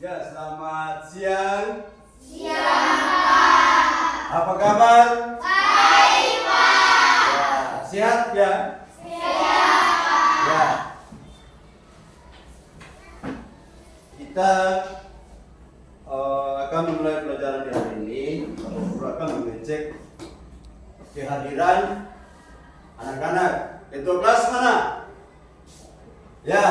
Ya, selamat siang. Siang, Pak. Apa kabar? Baik, Pak. Ya, sehat ya? Siap, Pak. Ya. Kita akan memulai pelajaran di hari ini. Guru akan mengecek kehadiran anak-anak. Ketua kelas mana? Ya.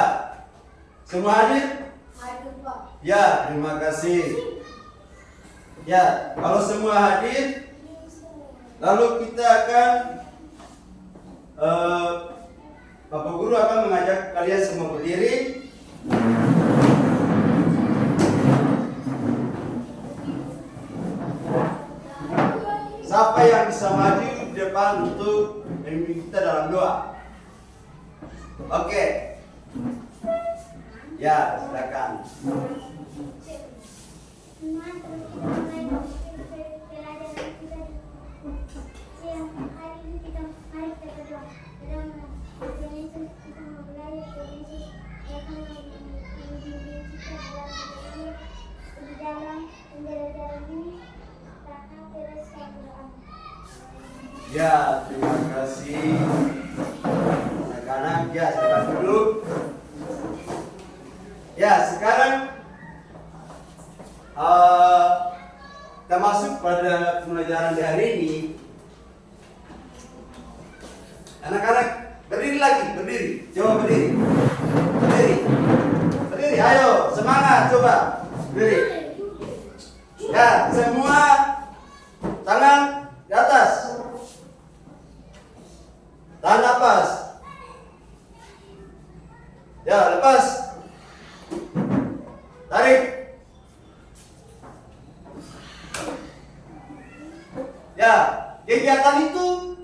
Semua hadir? Hadir, Pak. Ya, terima kasih. Ya, kalau semua hadir, lalu kita akan Bapak Guru akan mengajak kalian semua berdiri. Siapa yang bisa maju di depan untuk memimpin kita dalam doa? Oke. Ya, silakan. Ya, terima kasih. Anak-anak, ya, silakan duduk. Ya, sekarang kita masuk pada pembelajaran di hari ini. Anak-anak, berdiri lagi, berdiri. Coba berdiri. Berdiri. Berdiri, ayo, semangat, coba. Berdiri. Ya, semua tangan di atas. Tahan napas. Ya, lepas. Tarik. Ya, kegiatan itu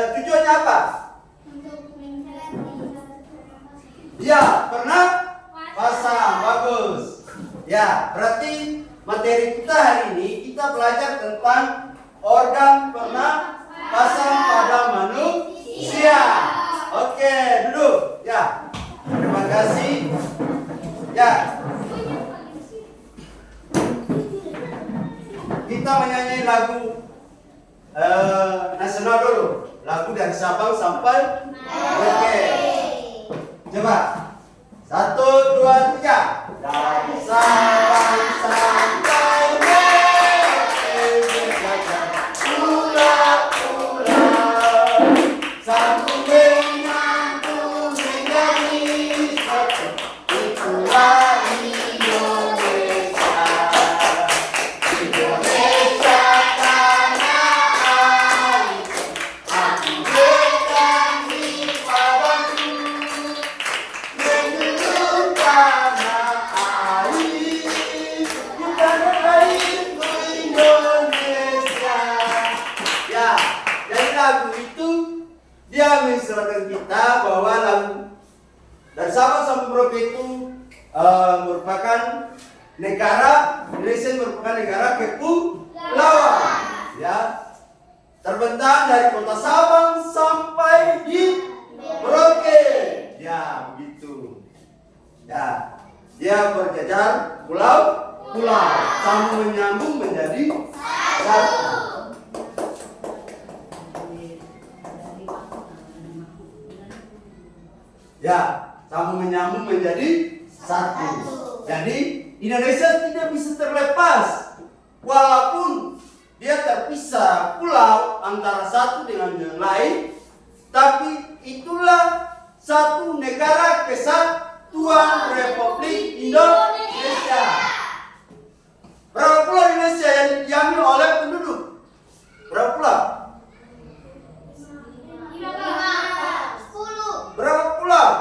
tujuannya apa? Ya, pernah pasang, bagus. Ya, berarti materi kita hari ini kita belajar tentang organ pernapasan pada manusia. Oke, duduk. Ya, terima kasih. Ya, kita menyanyi lagu nasional dulu. Lagu dari Sabang sampai Merauke. Coba. 1, 2, 3. Dari Sabang sampai Merauke, pulau-pulau, sambung menyambung menjadi satu. Itulah Indonesia. Indonesia tanah air, aku berjanji padamu, menurut tanah air, bukan airku Indonesia. Ya, dari lagu itu dia mengisyaratkan kita bahwa lagu dari Sabang sampai Merauke itu merupakan negara Indonesia, merupakan negara kepulauan, ya, terbentang dari kota Sabang sampai di Merauke, ya begitu, ya, dia berjajar pulau-pulau, sambung menyambung menjadi satu. Ya, sambung menyambung menjadi satu. Jadi Indonesia tidak bisa terlepas, walaupun dia terpisah pulau antara satu dengan yang lain, tapi itulah satu negara kesatuan Republik Indonesia. Berapa pulau Indonesia yang didiami oleh penduduk? Berapa pulau? 10. Berapa pulau?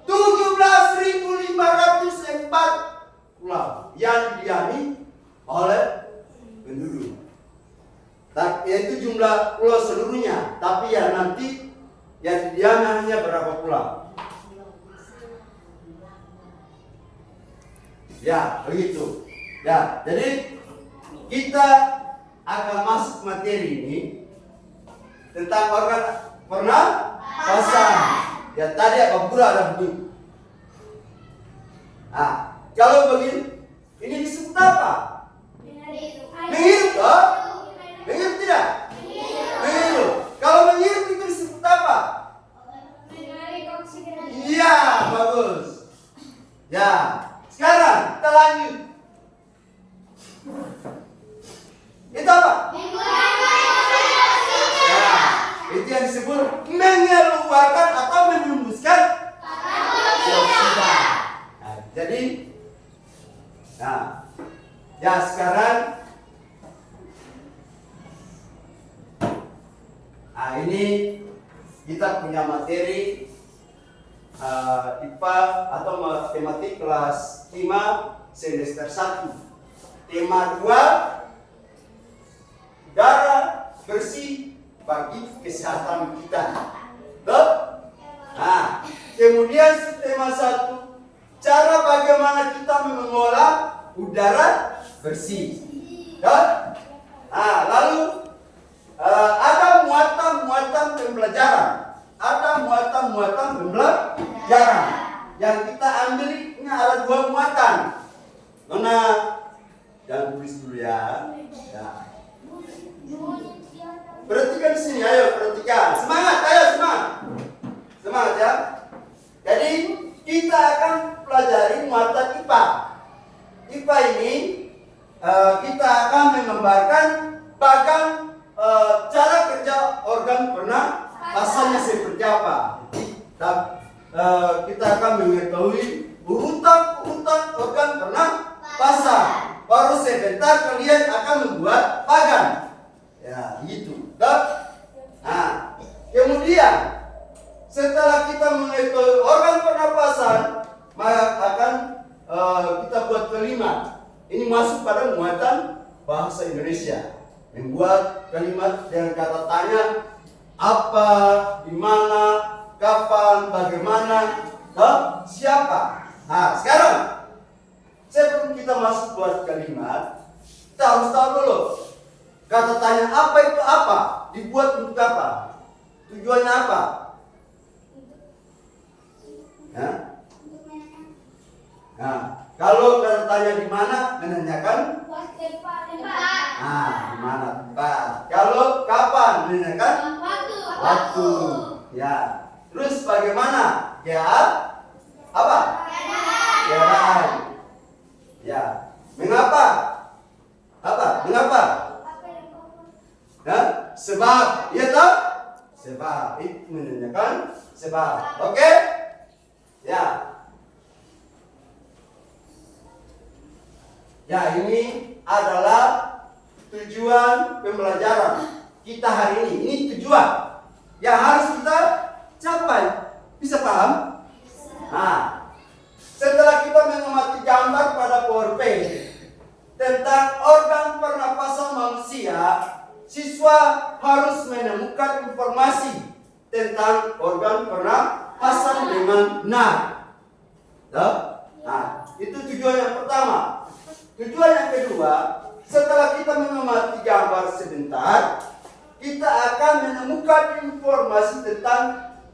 17.504 pulau yang didiami oleh penduduk. Yaitu jumlah pulau seluruhnya. Tapi yang nanti yang didiami hanya berapa pulau? Ya, begitu. Ya, jadi kita akan masuk materi ini tentang organ pernapasan. Ya, tadi Pak Guru ada bunyi. Nah, kalau begini, ini disebut apa? Menghirup, toh? Menghirup tidak? Menghirup. Kalau menghirup itu disebut apa? Iya, bagus. Ya, sekarang kita lanjut. Itu apa? Ya, itu yang disebut mengeluarkan atau menembuskan dioksida. Nah, jadi, ya sekarang, ini kita punya materi IPA atau matematik kelas 5 semester 1. Tema 2, udara bersih bagi kesehatan kita. Betul? Nah, kemudian tema 1, cara bagaimana kita mengolah udara bersih. Betul? Nah, lalu ada muatan-muatan pembelajaran. Ada muatan-muatan pembelajaran yang kita ambil ini ada 2 muatan. Nona, jangan tulis dulu ya. Perhatikan di sini, ayo perhatikan. Semangat, ayo semangat. Semangat ya. Jadi kita akan pelajari muatan IPA. IPA ini kita akan menggambarkan bahkan cara kerja organ pernapasannya seperti apa. Kita akan mengetahui urutan organ pernapasan. Baru sebentar kalian akan membuat bagan. Ya, gitu. Nah, kemudian setelah kita mengetahui organ pernapasan, maka akan kita buat kalimat. Ini masuk pada muatan bahasa Indonesia. Membuat kalimat dengan kata tanya, apa, di mana, kapan, bagaimana, siapa. Nah, sekarang sebelum kita masuk buat kalimat, kita harus tahu dulu kata tanya apa itu apa, dibuat untuk apa, tujuannya apa. Nah, kalau kata tanya di mana, menanyakan di mana tempat. Kalau kapan, menanyakan waktu. Ya. Terus bagaimana? Ya. Apa? Keadaan. Ya. Mengapa? Apa? Mengapa? Sebab. Iya toh? Sebab. Itu menanyakan sebab. Oke? Ya. Ya, ini adalah tujuan pembelajaran kita hari ini. Ini tujuan yang harus kita capai. Bisa paham? Nah, setelah kita mengamati gambar pada PowerPoint tentang organ pernapasan manusia, siswa harus menemukan informasi tentang organ pernapasan dengan benar. Nah, itu tujuan yang pertama. Tujuan yang kedua, setelah kita mengamati gambar sebentar, kita akan menemukan informasi tentang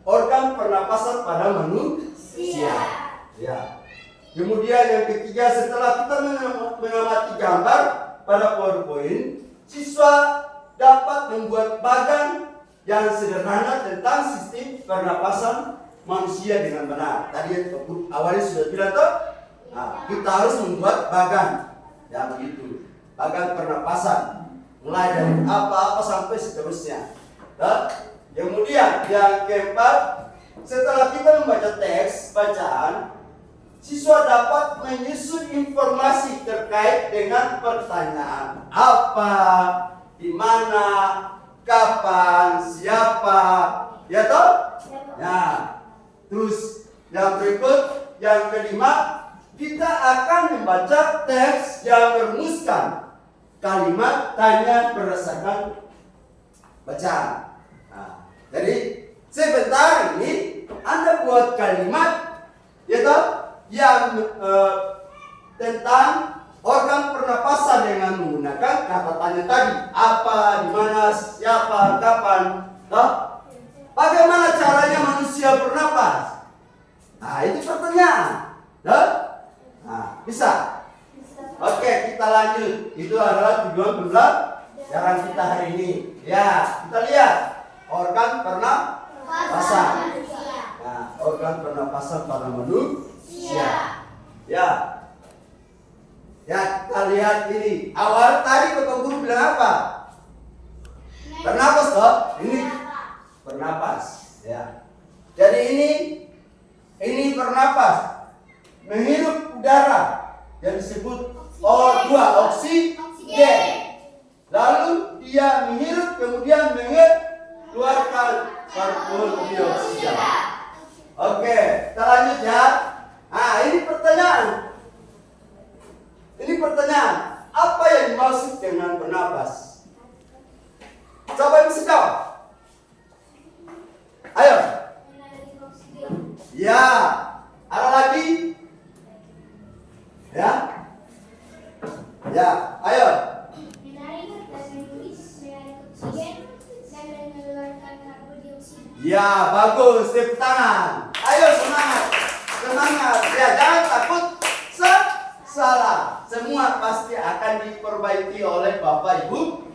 organ pernapasan pada manusia. Ya. Kemudian yang ketiga, setelah kita mengamati gambar pada PowerPoint, siswa dapat membuat bagan yang sederhana tentang sistem pernapasan manusia dengan benar. Tadi awalnya sudah bilang toh, kita harus membuat bagan. Ya begitu, bagan pernapasan, mulai dari apa-apa sampai seterusnya. Kemudian yang keempat, setelah kita membaca teks bacaan, siswa dapat menyusun informasi terkait dengan pertanyaan apa, di mana, kapan, siapa, ya toh? Ya. Terus yang berikut, yang kelima, kita akan membaca teks yang merumuskan kalimat tanya berdasarkan bacaan. Nah, jadi sebentar ini Anda buat kalimat, ya toh, yang tentang organ pernapasan dengan menggunakan kata tanya tadi. Apa, di mana, siapa, kapan, toh? Bagaimana caranya manusia bernapas? Nah, itu pertanyaan. Bisa? Oke, kita lanjut. Itu adalah tujuan pembelajaran kita hari ini. Ya, kita lihat organ pernapasan. Nah, organ pernapasan pada manusia. Ya. Ya, kita lihat ini. Awal tadi Bapak Guru bilang apa? Bernapas toh? Ini bernapas. Ya. Jadi ini bernapas. Menghirup udara yang disebut O2, oksigen. Lalu dia menghirup kemudian mengeluarkan karbon dioksida. Oke, kita lanjut ya. Nah, ini pertanyaan. Apa yang dimaksud dengan bernapas? Coba yang bisa jawab. Ayo. Ya. Ada lagi? Ya. Ya, ayo. Ya, bagus. Tepuk tangan. Ayo semangat. Semangat. Ya, jangan takut salah. Semua pasti akan diperbaiki oleh Bapak Ibu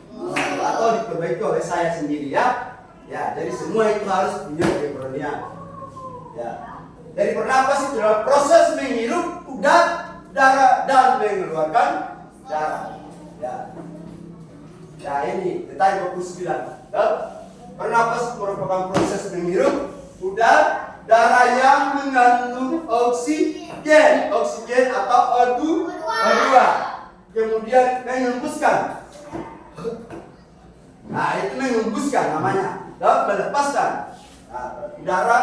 atau diperbaiki oleh saya sendiri ya. Ya, jadi semua itu harus punya keberanian. Ya. Dari bernapas itu adalah proses menghirup udara dan mengeluarkan darah. Ya. Ya, ini detail 29. Ya. Bernapas merupakan proses menghirup udara yang mengandung oksigen atau O2, kemudian menghembuskan. Nah, itu menghembuskan namanya, dan melepaskan udara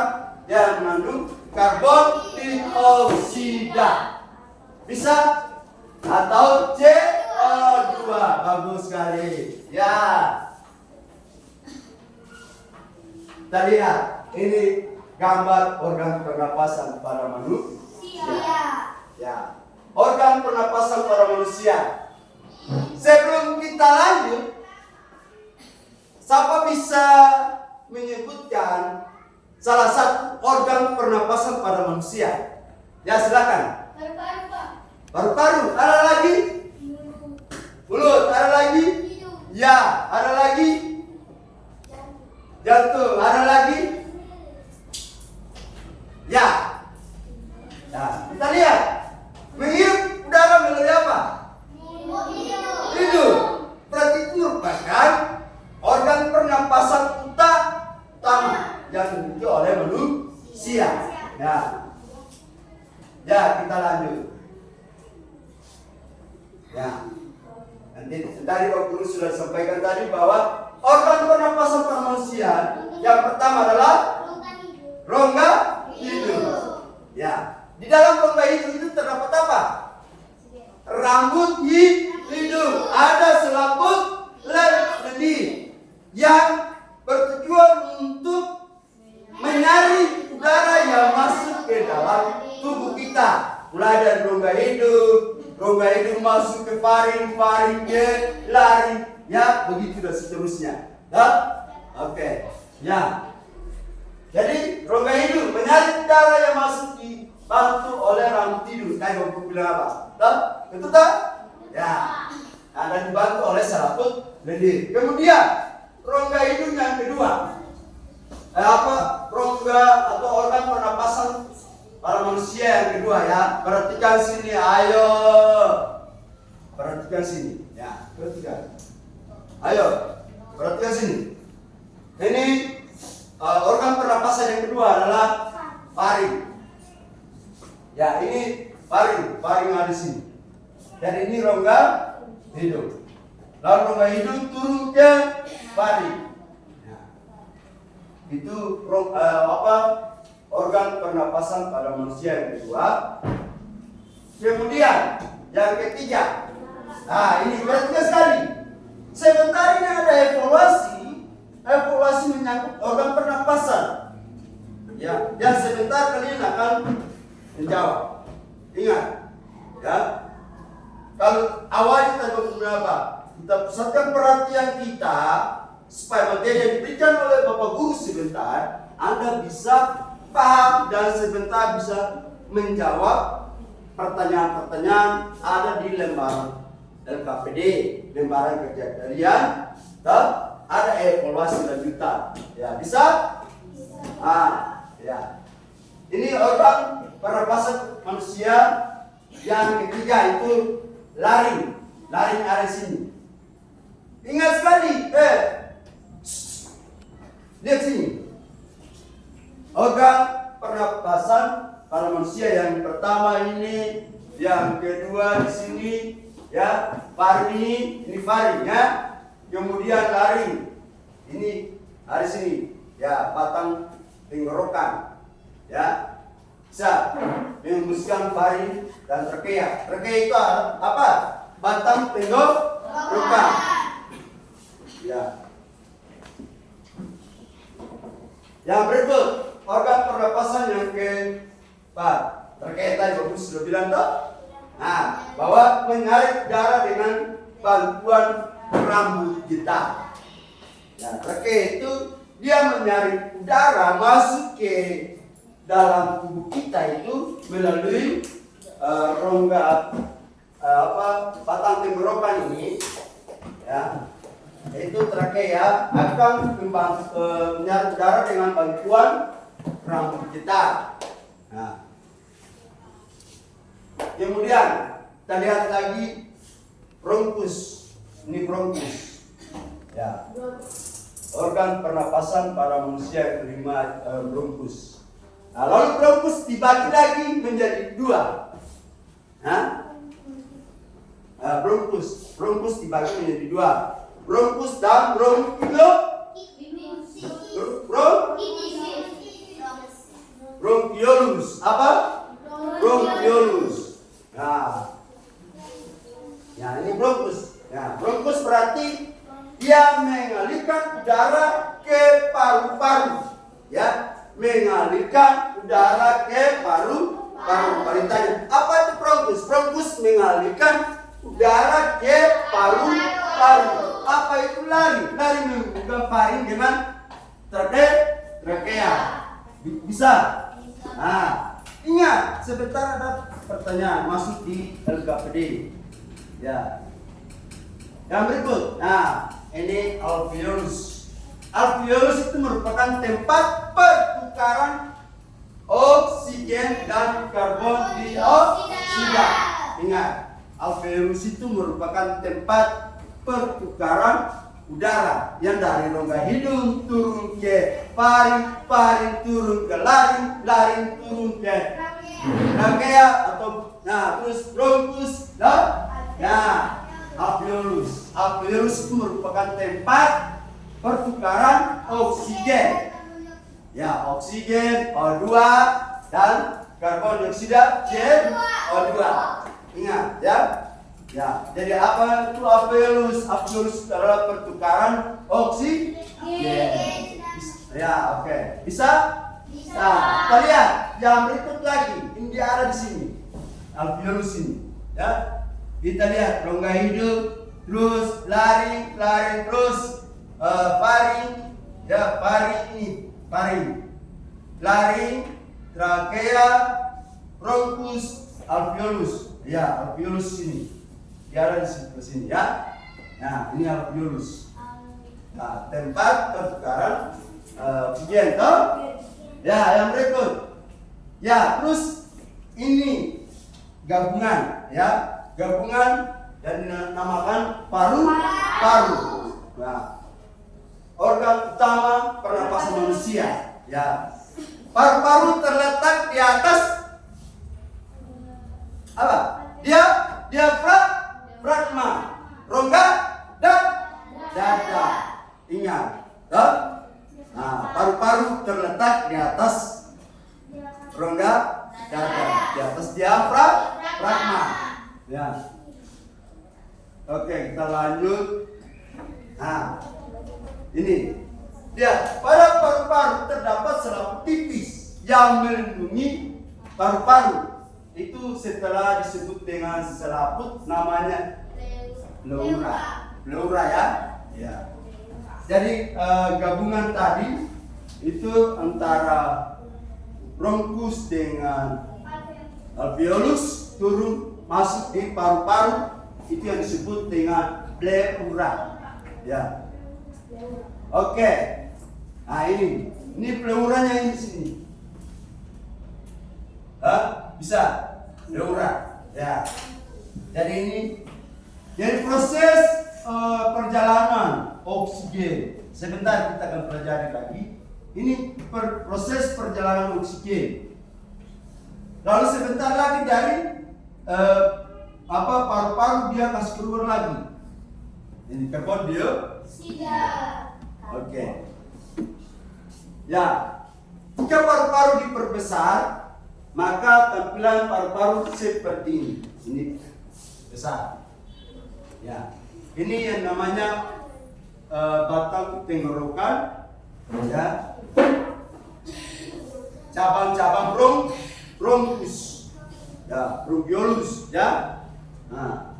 yang mengandung karbon dioksida. Bisa? Atau CO2. Bagus sekali. Ya. Kita lihat ini gambar organ pernapasan pada manusia. Ya, organ pernapasan pada manusia. Sebelum kita lanjut, siapa bisa menyebutkan salah satu organ pernapasan pada manusia? Ya, silakan. Paru-paru. Ada lagi? Mulut. Ada lagi? Ya, ada lagi? Jantung. Ada lagi? Ya. Nah, kita lihat. Menghirup udara melalui apa? Hidung. Berarti itu merupakan organ pernapasan utama yang dimiliki oleh manusia. Ya. Ya, kita lanjut. Ya. Nanti tadi Pak Guru sudah sampaikan tadi bahwa organ pernapasan pada manusia yang pertama adalah rongga hidung. Ya, di dalam rongga hidung itu terdapat apa? Rambut hidung. Ada selaput lendir yang bertujuan untuk menyaring udara yang masuk ke dalam tubuh kita. Mulai dari rongga hidung masuk ke faring ke laring, ya begitu dan seterusnya. Ya, oke. Ya. Jadi rongga hidung menyaring udara yang masuk dibantu oleh rambut hidung. Kayak Bapak bilang apa? Betul tak? Ya. Nah, dan dibantu oleh selaput lendir. Kemudian rongga hidung yang kedua, rongga atau organ pernapasan para manusia yang kedua ya. Perhatikan sini, ayo. Perhatikan sini, ya. Perhatikan. Ayo, perhatikan sini. Ini organ pernapasan yang kedua adalah faring. Ya, ini faring ada di sini. Dan ini rongga hidung. Lalu rongga hidung turun ke faring. Ya. Itu organ pernapasan pada manusia yang kedua. Kemudian yang ketiga. Nah, ini perhatikan sekali. Sebentar ini ada evaluasi menyangkut organ pernapasan. Ya, dan sebentar kalian akan menjawab. Ingat, ya. Kalau awalnya kita berapa? Kita pusatkan perhatian kita supaya materi yang diberikan oleh Bapak Guru sebentar Anda bisa paham dan sebentar bisa menjawab pertanyaan-pertanyaan ada di lembaran LKPD, lembaran kerja harian, ada evaluasi lanjutan. Ya, bisa? Ya. Ini organ pernapasan manusia yang ketiga itu laring. Laring ada di sini. Ingat sekali, lihat sini. Organ pernapasan pada manusia yang pertama ini, yang kedua di sini, ya, paru ini paru ya. Kemudian laring, ini ada di sini, ya, batang tenggorokan, ya, bisa mengembuskan paru dan trakea. Trakea itu apa? Batang tenggorokan, ya. Yang berikut organ pernapasan yang keempat, trakea tadi bagus sudah bilang toh. Nah, bahwa menarik darah dengan bantuan rambut getah. Nah, trakea itu dia menyaring udara masuk ke dalam tubuh kita itu melalui rongga batang tenggorokan ini, ya. Itu trakea akan menyaring udara dengan bantuan rambut getah. Nah, kemudian kita lihat lagi bronkus. Ini bronkus, ya, organ pernapasan para manusia yang kelima, bronkus. Nah, lalu bronkus dibagi lagi menjadi dua. Bronkus dibagi menjadi dua. Bronkus dan bronkiolus. Apa? Bronkiolus. Nah, ya, ini bronkus. Ya, bronkus berarti dia mengalirkan udara ke paru-paru, ya, mengalirkan udara ke paru-paru. Ditanya, apa itu bronkus? Bronkus mengalirkan udara ke paru-paru. Apa itu laring? Laring menghubungkan paru dengan trakea. Bisa? Nah, ingat, sebentar ada pertanyaan masuk di LKPD, ya. Yang berikut, nah, ini alveolus. Alveolus itu merupakan tempat pertukaran oksigen dan karbon dioksida. Ingat, alveolus itu merupakan tempat pertukaran udara yang dari rongga hidung turun ke paru turun ke laring turun ke trakea atau, nah, terus bronkus, nah, alveolus. Alveolus itu merupakan tempat pertukaran oksigen. Ya, oksigen O2 dan karbon dioksida CO2. Ingat, ya. Ya, jadi apa itu alveolus? Alveolus adalah pertukaran oksigen. Ya, oke. Bisa? Nah, kita lihat yang berikut lagi. Ini dia ada di sini. Alveolus ini, ya. Kita lihat rongga hidup, terus laring, terus paring, ya, paring, laring, trakea, bronkus, alveolus, ya, alveolus ini, dia ada di sini, ya. Nah, ini alveolus. Nah, tempat pertukaran oksigen, toh? Ya, yang berikut, ya, terus ini gabungan, ya. Gabungan dan dinamakan paru-paru. Nah, organ utama pernapasan manusia, ya. Paru-paru terletak di atas apa? Diafragma, rongga dan dada. Ingat, toh? Nah, paru-paru terletak di atas rongga dada, di atas diafragma. Ya. Oke, kita lanjut. Nah, ini dia, pada paru-paru terdapat selaput tipis yang melindungi paru-paru. Itu setelah disebut dengan selaput namanya pleura, ya. Ya. Jadi gabungan tadi itu antara bronkus dengan alveolus. turun masuk di paru-paru, itu yang disebut dengan pleura. Ya. Oke. Nah ini pleuranya ini di sini. Bisa pleura. Ya. Jadi proses perjalanan oksigen. Sebentar kita akan pelajari lagi. Ini proses perjalanan oksigen. Lalu sebentar lagi dari paru-paru dia kasih keluar lagi. Ini karbon dioksida. Oke. Ya, jika paru-paru diperbesar, maka tampilan paru-paru seperti ini. Ini besar. Ya, ini yang namanya batang tenggorokan. Ya, cabang-cabang bronkus. Ya, bronkiolus. Ya. Nah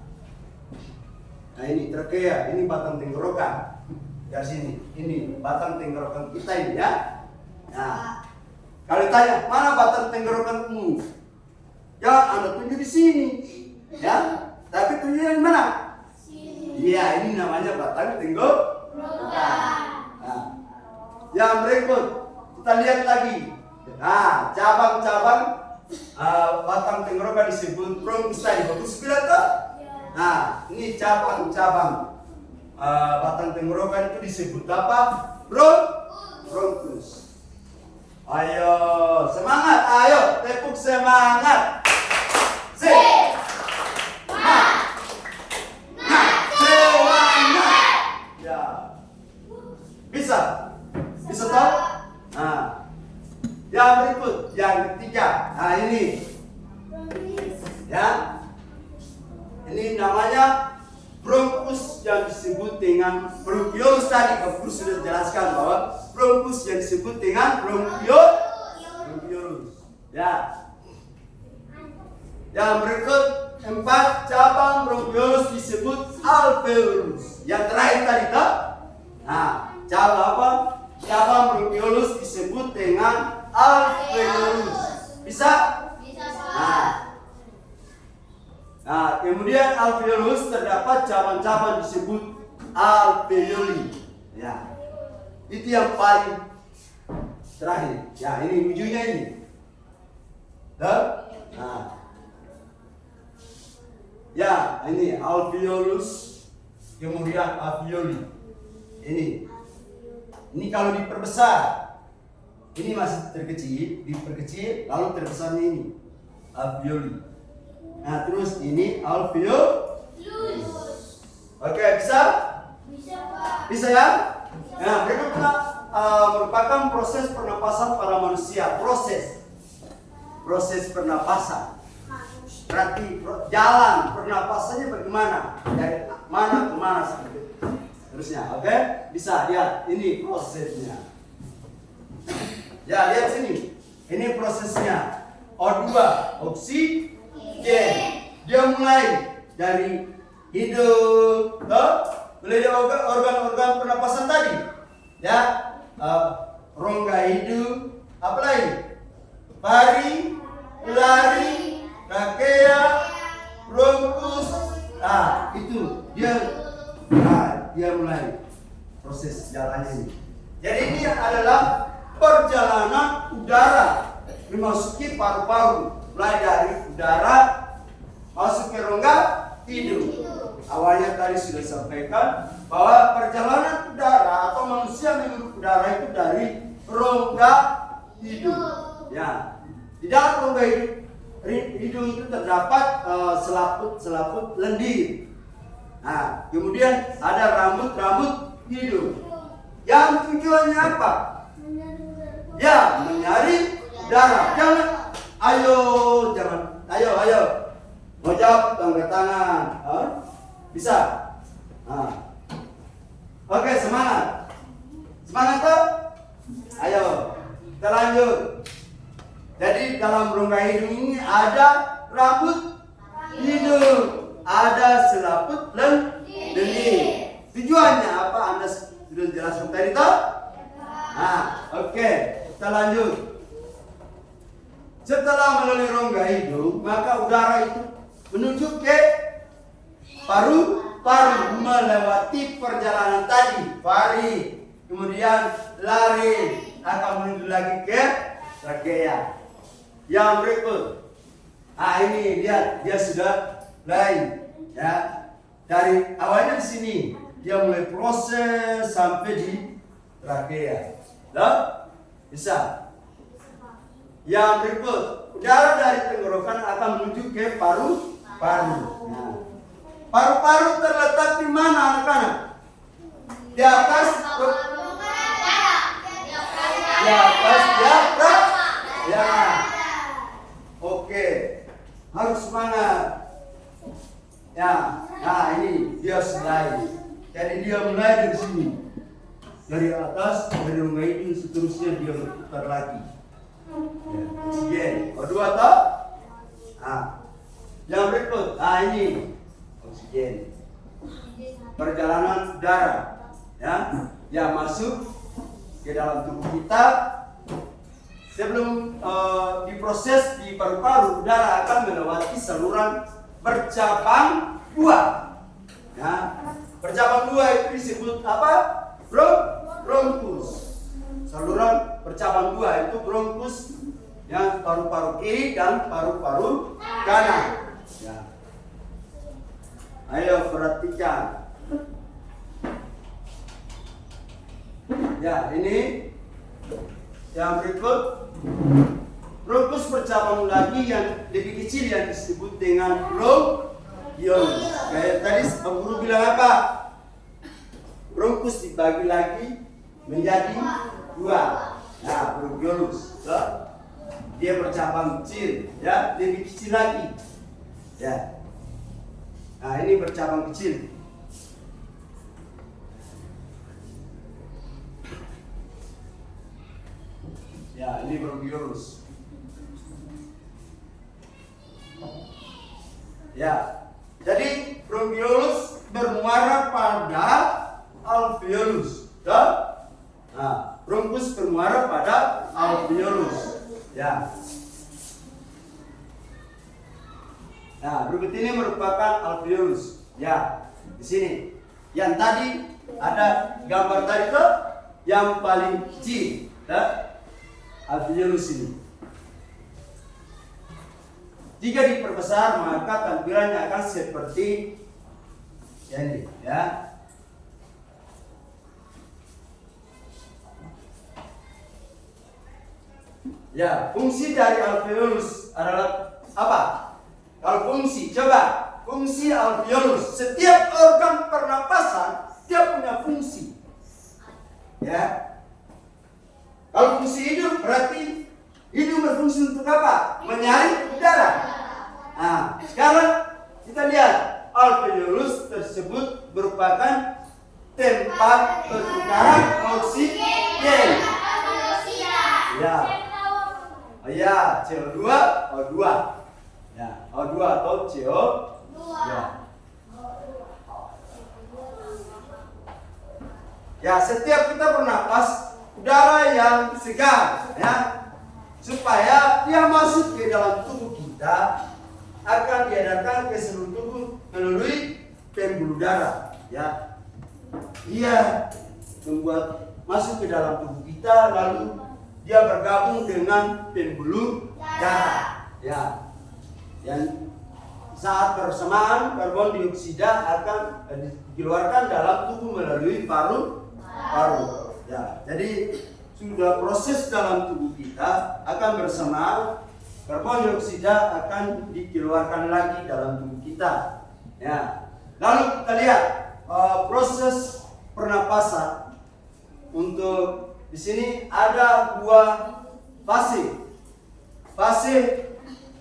ini trakea, ini batang tenggorokan. Dari sini, ini batang tenggorokan kita ini ya. Nah, kalau ditanya mana batang tenggorokanmu, ya Anda tunjuk di sini, ya. Tapi tunjuknya di mana? Iya, ini namanya batang tenggorokan. Nah, yang berikut kita lihat lagi. Nah, cabang-cabang batang tenggorokan disebut bronkus tadi. Bagus bilang tuh? Nah, ini cabang-cabang batang tenggorokan itu disebut apa? Bronkus. Ayo, semangat, ayo, tepuk semangat. Semangat. Ya, bisa toh? Nah, yang berikut, yang ketiga. Nah ini, ya, ini namanya bronkus yang disebut dengan bronkiolus tadi. Aku sudah jelaskan bahwa bronkus yang disebut dengan bronkiolus. Ya. Yang berikut 4 cabang bronkiolus disebut alveolus. Yang terakhir tadi toh? Nah, cabang apa? Cabang bronkiolus disebut dengan alveolus. Bisa? Nah, kemudian alveolus terdapat cabang-cabang disebut alveoli. Ya, itu yang paling terakhir. Ya, ini ujungnya ini. Nah, ya, ini alveolus, kemudian alveoli. Ini kalau diperbesar, ini masih terkecil, diperkecil, lalu terbesarnya ini alveoli. Nah, terus ini alveolus. Oke, bisa? Bisa, Pak. Bisa ya? Nah, berikutnya merupakan proses pernapasan pada manusia. Proses pernapasan. Berarti jalan pernapasannya bagaimana? Dari mana ke mana seperti itu. Terusnya, oke? Bisa lihat ini prosesnya. Ya, lihat sini. Ini prosesnya. O2, oksigen. Dia mulai dari hidung, mulai dari organ-organ pernapasan tadi, ya, rongga hidung, apa lagi? Pari, lari, trakea, bronkus. Itu dia mulai proses jalannya ini. Jadi ini adalah perjalanan udara memasuki paru-paru, mulai dari udara masuk ke rongga hidung. Awalnya tadi sudah disampaikan bahwa perjalanan udara atau manusia menghirup udara itu dari rongga hidung. Ya, di dalam rongga hidung itu terdapat selaput lendir. Nah, kemudian ada rambut hidung. Yang tujuannya apa? Ya, mencari udara. Ayo. Mau jawab angkat tangan. Bisa? Oke, semangat. Semangat toh? Ayo, kita lanjut. Jadi dalam rongga hidung ini ada rambut hidung, ada selaput lendir. Tujuannya apa? Anda sudah jelaskan tadi toh? Oke, kita lanjut. Setelah melalui rongga hidung, maka udara itu menuju ke paru-paru, melewati perjalanan tadi, pari, kemudian lari, akan menuju lagi ke trachea. Yang berikut, ini dia sudah lain, ya. Dari awalnya di sini dia mulai proses sampai di trachea. Lah, bisa. Yang berikut, udara dari tenggorokan akan menuju ke paru-paru. Nah, paru-paru terletak di mana anak-anak? Di atas diafragma. Ya. Oke. Harus semangat. Ya. Nah, ini dia mulai. Jadi dia mulai dari sini. Dari atas, dari rongga hidung, seterusnya dia berputar lagi. Ya. Oksigen. O2 toh? Yang berikut. Ini oksigen. Perjalanan udara, ya, yang masuk ke dalam tubuh kita. Sebelum diproses di paru-paru, udara akan melewati saluran bercabang dua. Ya, bercabang dua itu disebut apa? Bronkus. Saluran bercabang dua itu bronkus, yang paru-paru kiri dan paru-paru kanan. Ya. Ayo perhatikan. Ya, ini yang berikut. Bronkus bercabang lagi yang lebih kecil yang disebut dengan bronkiolus. Kayak tadi guru bilang apa? Bronkus dibagi lagi menjadi dua. Nah, bronkiolus, dia bercabang kecil, ya, lebih kecil lagi, ya. Nah, ini bercabang kecil. Ya, ini bronkiolus. Ya, jadi bronkiolus bermuara pada alveolus. Nah, bronkus bermuara pada alveolus. Ya. Nah, berikut ini merupakan alveolus. Ya, di sini. Yang tadi ada gambar tadi tuh yang paling kecil, alveolus ini. Jika diperbesar maka tampilannya akan seperti ini, ya. Ya, fungsi dari alveolus adalah apa? Kalau fungsi, coba fungsi alveolus, setiap organ pernapasan dia punya fungsi, ya. Kalau fungsi hidung berarti hidung berfungsi untuk apa? Menyaring udara. Nah, sekarang kita lihat alveolus tersebut merupakan tempat pertukaran oksigen. Ya. Ya, CO2, O2. Ya, O2 atau CO2. Ya, setiap kita bernapas udara yang segar, ya, supaya dia masuk ke dalam tubuh kita, akan diedarkan ke seluruh tubuh melalui pembuluh darah, ya. Dia membuat masuk ke dalam tubuh kita, lalu dia bergabung dengan pembuluh darah, ya. Dan saat bersamaan karbon dioksida akan dikeluarkan dalam tubuh melalui paru-paru. Ya, jadi sudah proses dalam tubuh kita akan bersamaan karbon dioksida akan dikeluarkan lagi dalam tubuh kita. Ya. Lalu kita lihat proses pernapasan. Untuk di sini ada dua fase. Fase,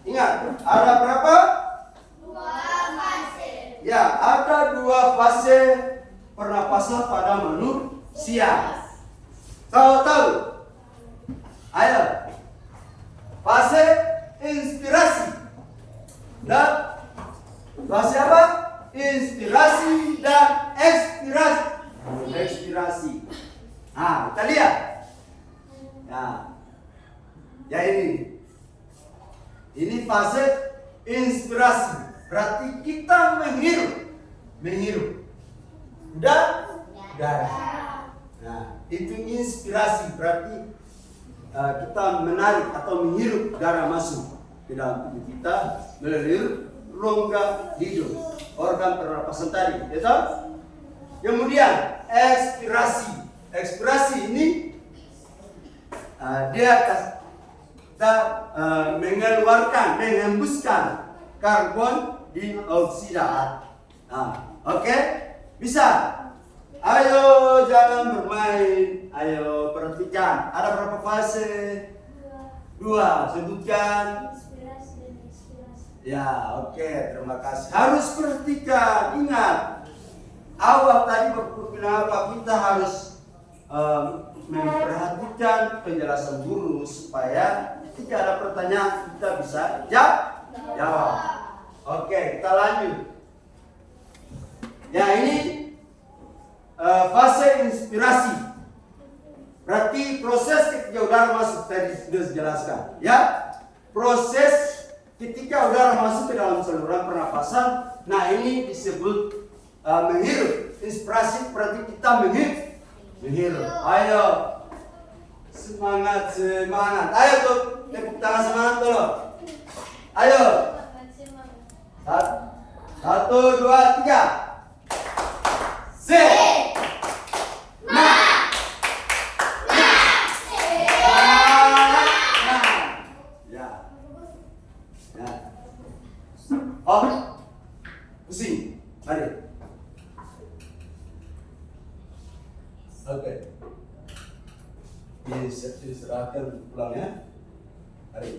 ingat, ada berapa? Dua fase. Ya, ada dua fase pernapasan pada manusia. Tahu? Ayo. Fase inspirasi dan fase apa? Inspirasi dan ekspirasi. Nah, kita lihat. Nah, ya ini fase inspirasi. berarti kita menghirup udara. Nah, itu inspirasi, berarti kita menarik atau menghirup udara masuk ke dalam tubuh kita melalui rongga hidung, organ pernapasan tadi, ya toh? Kemudian ekspirasi ini dia menghembuskan karbon dioksida. Oke? Bisa? Ayo jangan bermain. Ayo perhatikan. Ada berapa fase? 2. Sebutkan. Inspirasi dan ekspirasi. Ya, oke. Terima kasih. Harus perhatikan. Ingat. Awal tadi kenapa kita harus memperhatikan penjelasan guru supaya ketika ada pertanyaan kita bisa jawab. Oke, kita lanjut. Ya, ini fase inspirasi. Berarti proses ketika udara masuk tadi sudah dijelaskan. Ya, proses ketika udara masuk ke dalam saluran pernapasan. Nah, ini disebut menghirup. Inspirasi berarti kita menghirup. Ayo, semangat. Ayo tuh, tepuk tangan semangat dulu. Ayo. 1, 2, 3. Pusing. Mari. Oke. Diserahkan pulang ya. Mari.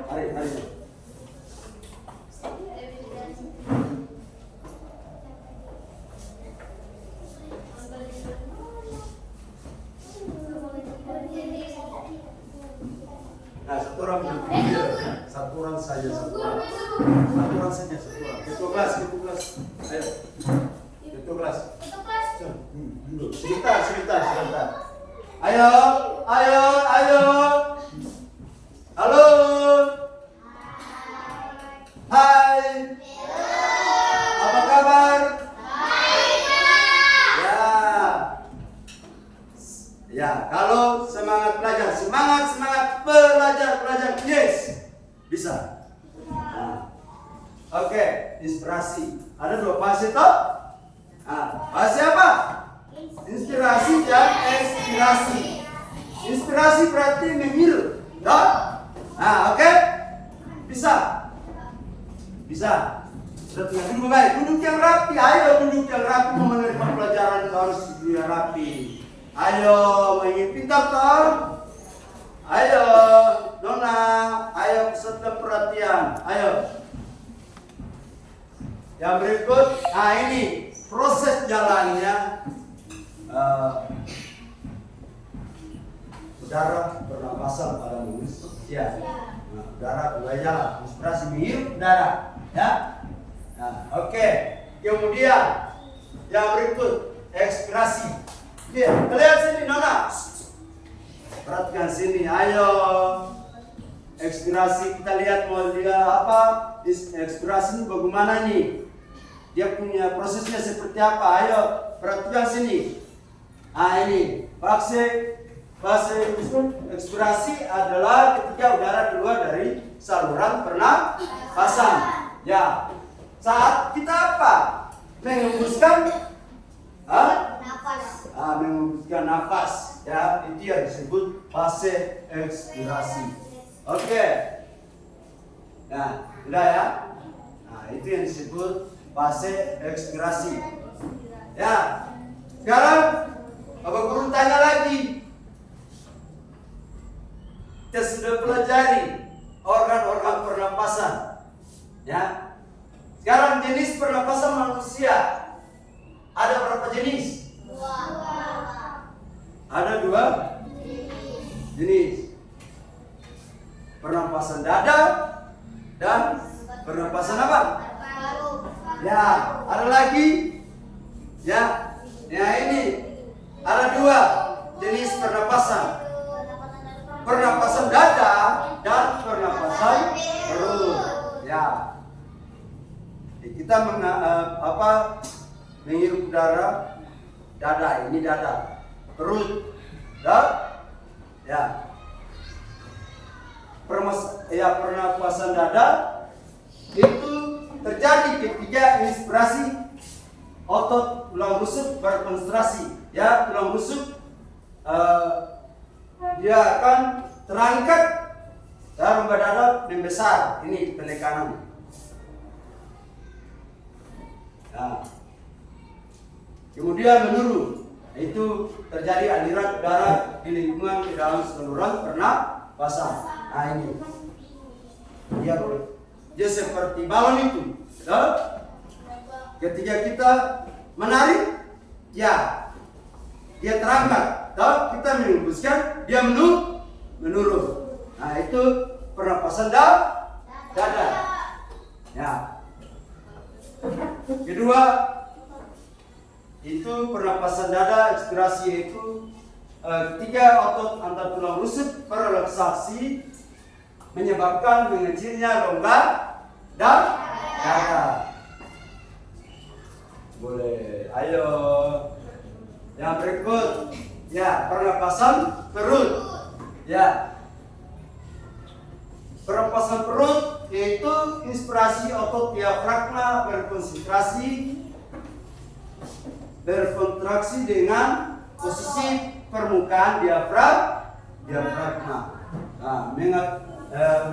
Mari. Nah, satu orang saja. Ketua kelas. Ayo. Ketua kelas. Sebentar. Ayo. Halo. Hai. Apa kabar? Ya, kalau semangat belajar, semangat belajar, yes, bisa. Oke, inspirasi. Ada 2 fase toh? Fase apa? Inspirasi dan ekspirasi. Inspirasi berarti menghirup, toh? Oke, bisa. Sudah tinggal duduk baik, duduk yang rapi. Ayo duduk yang rapi, menerima pelajaran itu harus rapi. Ayo, ingin pintar toh? Ayo, Nona. Ayo, peserta perhatian. Ayo. Yang berikut, ini proses jalannya udara pernapasan pada manusia. Udara mulai jalan, inspirasi menghirup udara. Ya. Oke. Kemudian yang berikut, ekspirasi. Lihat sini, Nona. Perhatikan sini, ayo. Ekspirasi kita lihat mau dia apa? Ekspirasi ini bagaimana nih? Dia punya prosesnya seperti apa? Ayo, perhatikan sini. Ini fase ekspirasi adalah ketika udara keluar dari saluran pernapasan. Ya. Saat kita apa? Menghembuskan menghembuskan nafas, ya, itu yang disebut fase ekspirasi. Oke. Nah, sudah ya. Itu yang disebut fase ekspirasi. Ya. Sekarang Bapak Guru tanya lagi. Kita sudah pelajari organ-organ pernapasan. Ya. Sekarang jenis pernapasan manusia. Ada berapa jenis? 2. Ada 2 jenis. Pernapasan dada dan pernapasan apa? Ya, ada lagi. Ya. Ya, ini ada 2. jenis pernapasan. Pernapasan dada dan pernapasan perut. Ya. Kita menghirup udara dada, ini dada, perut, ya. Pernapasan dada itu terjadi ketika inspirasi otot tulang rusuk berkonsentrasi. Ya, tulang rusuk dia akan terangkat dan rongga dada membesar. Ini penekanan. Nah, kemudian menurun. Itu terjadi aliran udara di lingkungan di dalam saluran pernapasan. Nah, ini dia seperti balon itu. Ketika kita menarik, ya dia terangkat. Kita menghembuskan, dia menurun. Nah, itu pernapasan dada. Ya. Kedua, itu pernapasan dada inspirasi itu ketika otot antar tulang rusuk berrelaksasi menyebabkan mengecilnya rongga dada. Boleh, ayo. Yang berikut, ya, pernapasan perut. Ya, pernapasan perut yaitu inspirasi otot diafragma berkontraksi dengan posisi permukaan diafragma. Nah,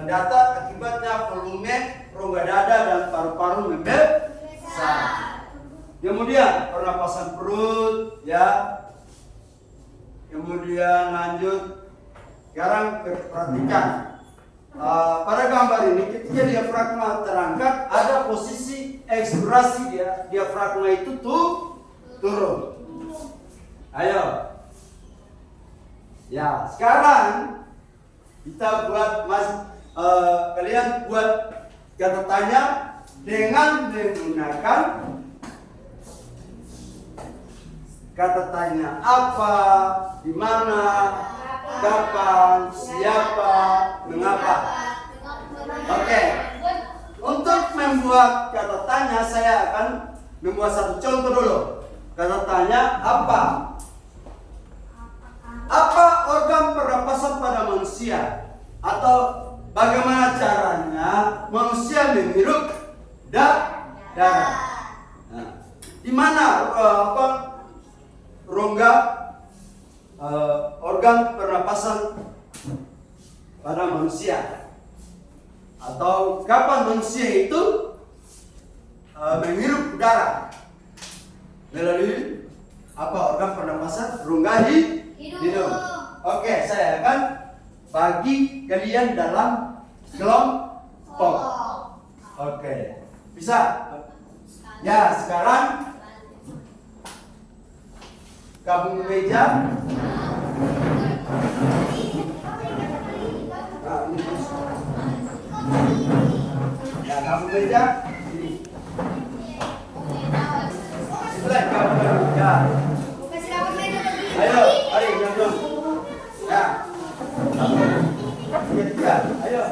mendatar akibatnya volume rongga dada dan paru-paru membesar. Kemudian pernapasan perut, ya. Kemudian lanjut. Sekarang perhatikan. Pada gambar ini ketika diafragma terangkat, ada posisi ekspirasi diafragma itu turun. Ayo. Ya, sekarang kita buat kalian buat kata tanya dengan menggunakan kata tanya apa, di mana, kapan, siapa, mengapa. Oke. Untuk membuat kata tanya saya akan membuat satu contoh dulu. Kata tanya apa? Apa organ pernapasan pada manusia? Atau bagaimana caranya manusia menghirup darah? Nah, di mana rongga organ pernapasan pada manusia? Atau kapan manusia itu menghirup udara? Melalui apa organ pernapasan? Rongga hidung. Oke, saya akan bagi kalian dalam kelompok. Oke, bisa? Ya, sekarang gabung meja. Ya, gabung meja. Sebelah gabung ya. Ayo, gabung. Ya. Tiga, ayo.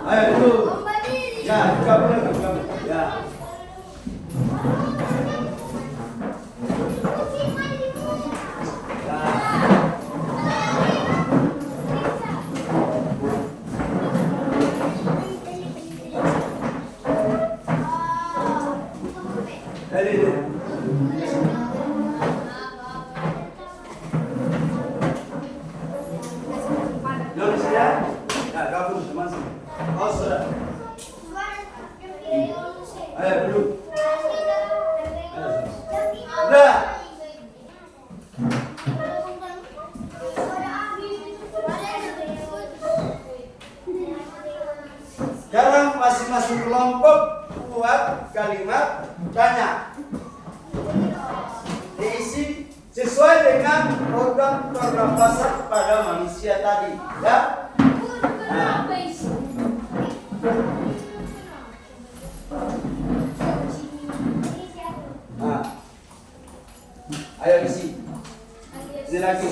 Ayo dulu. Ya, gabung. Ya. Sekarang masing-masing kelompok buat kalimat tanya. Diisi sesuai sesuai dengan organ pernapasan pada manusia tadi, ya. Nah, nah. Ayo isi. Isi lagi.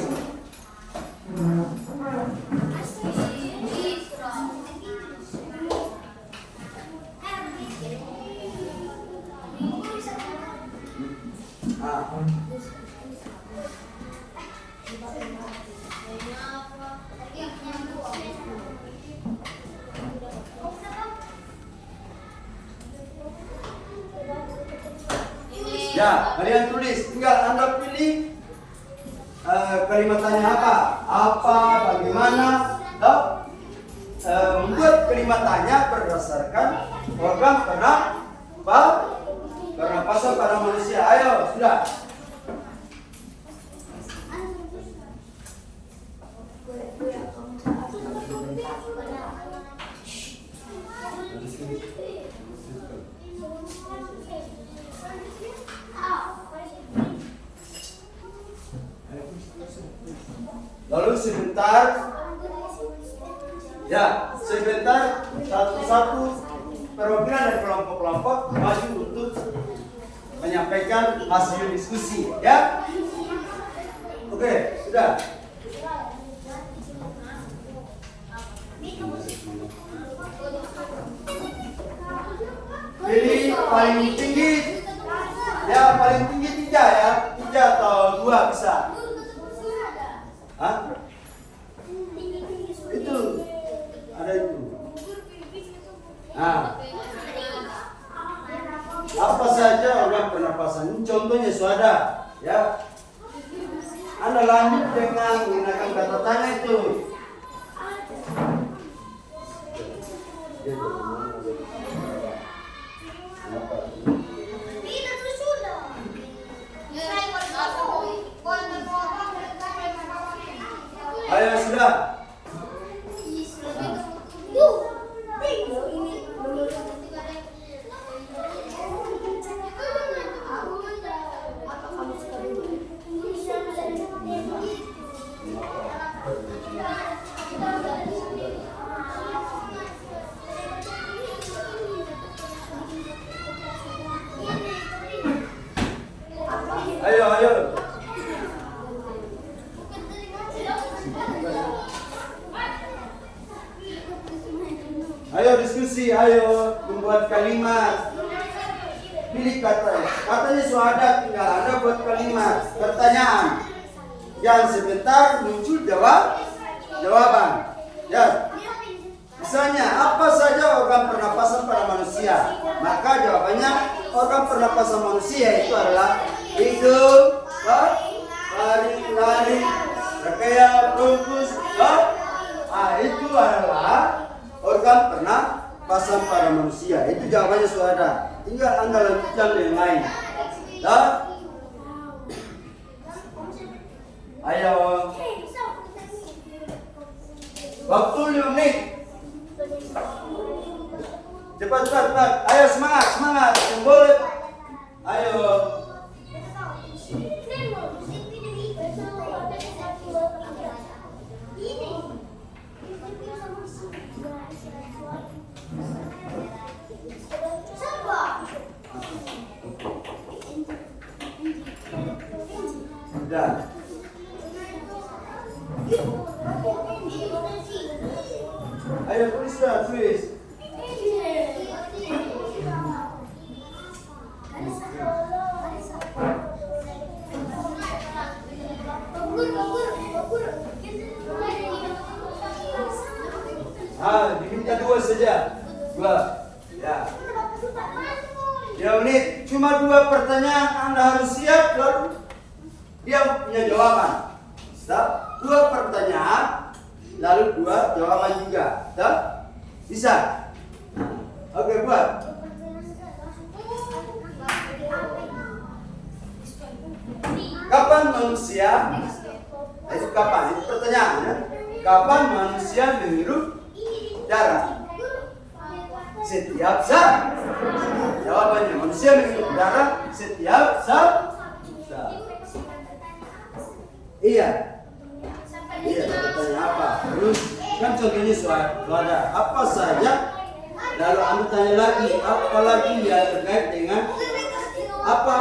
Ah. Ya, kalian tulis. Tinggal Anda pilih kalimat tanya apa, bagaimana. Membuat kalimat tanya berdasarkan organ pernapasan pada manusia. Ayo, sudah. Lalu sebentar, ya, sebentar satu-satu perwakilan dari kelompok-kelompok maju untuk menyampaikan hasil diskusi, ya. Oke, sudah. Pilih paling tinggi, ya, paling tinggi 3 ya, 3 atau 2 bisa. Hah? Itu ada itu. Nah, apa saja organ pernapasan ini contohnya sudah, ya. Anda lanjut dengan menggunakan kata tanya itu. Ayo sudah. Ayo. Ayo diskusi, ayo membuat kalimat. Pilih kata. Katanya sudah, tinggal Anda buat kalimat. Pertanyaan. Yang sebentar muncul jawaban. Ya. Misalnya, apa saja organ pernapasan pada manusia? Maka jawabannya organ pernapasan manusia itu adalah hidung, lari, rangkaian, bungkus. Itu adalah organ pernapasan pada manusia. Itu jawabannya sudah ada. Tinggal Anda lanjutkan yang lain. Ayo. Waktu 5 menit. Cepat. Ayo semangat. Yang boleh. Ayo. Sudah. Ayo tulis. Diminta 2 saja. 2. Ya. Ya menit. Cuma 2 pertanyaan. Anda harus siap lalu dia punya jawaban. 2 pertanyaan lalu 2 jawaban juga. Bisa? Oke, buat. Kapan manusia? Itu kapan? Itu pertanyaannya. Kapan manusia menghirup darah? Setiap saat. Jawabannya manusia menghirup darah setiap saat. Iya. Iya, bertanya apa? Terus kan contohnya soal ada apa saja. Lalu Anda tanya lagi, apa lagi yang terkait dengan apa?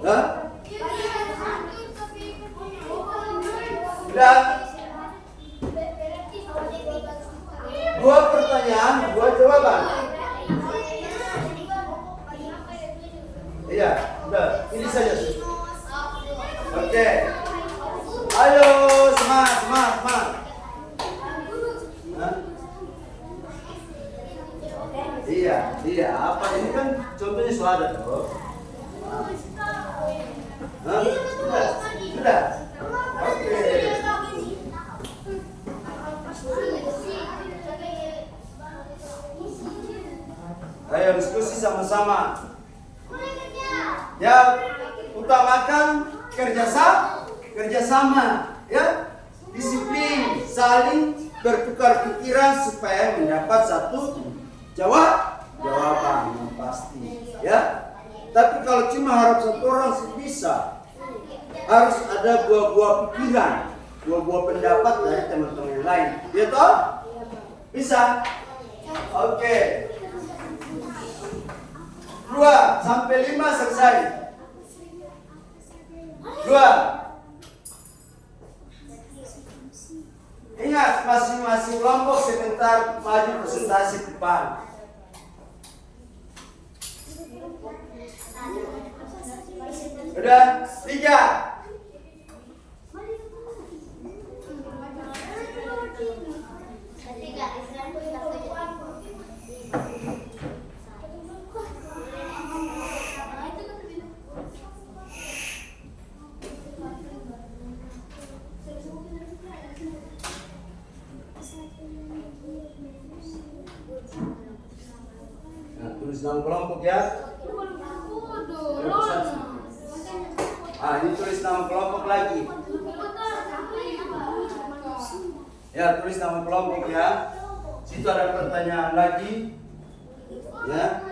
Hah? Dan dua pertanyaan, dua jawaban. Iya, udah, ini saja. Oke. Ayo, semangat, semangat, semangat. Hah? Iya, iya. Apa ini kan contohnya suara tuh. Hah? Sudah, sudah. Oke. Ayo diskusi sama-sama. Ya, utamakan kerjasama, ya, disiplin, saling bertukar pikiran supaya mendapat satu jawaban yang pasti, ya. Tapi kalau cuma harap satu orang sih bisa, harus ada buah-buah pikiran, buah-buah pendapat dari teman-teman yang lain, ya toh? Bisa? Oke. 2 sampai 5 selesai. 2. Ingat, masing-masing kelompok sebentar maju presentasi depan. Udah? 3. Nah, tulis nama kelompok ya. Ini tulis nama kelompok lagi. Ya, tulis nama kelompok ya. Situ ada pertanyaan lagi. Ya.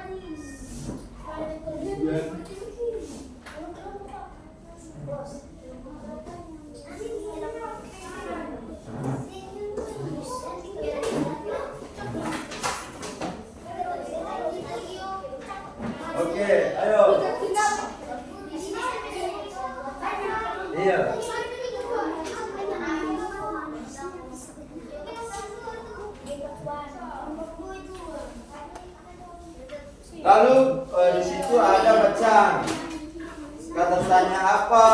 Oke, ayo. Iya. Lalu di situ ada bacaan. Kata tanya apa?